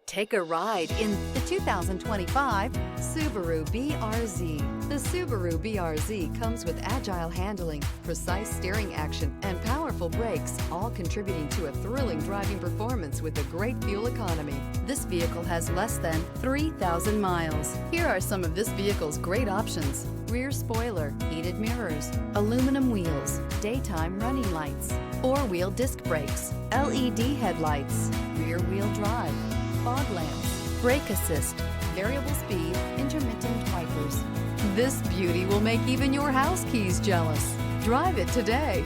Take a ride in the 2025 Subaru BRZ. The Subaru BRZ comes with agile handling, precise steering action, and powerful brakes, all contributing to a thrilling driving performance with a great fuel economy. This vehicle has less than 3,000 miles. Here are some of this vehicle's great options: rear spoiler, heated mirrors, aluminum wheels, daytime running lights, four-wheel disc brakes, LED headlights, rear-wheel drive, fog lamps, brake assist, variable speed, intermittent wipers. This beauty will make even your house keys jealous. Drive it today.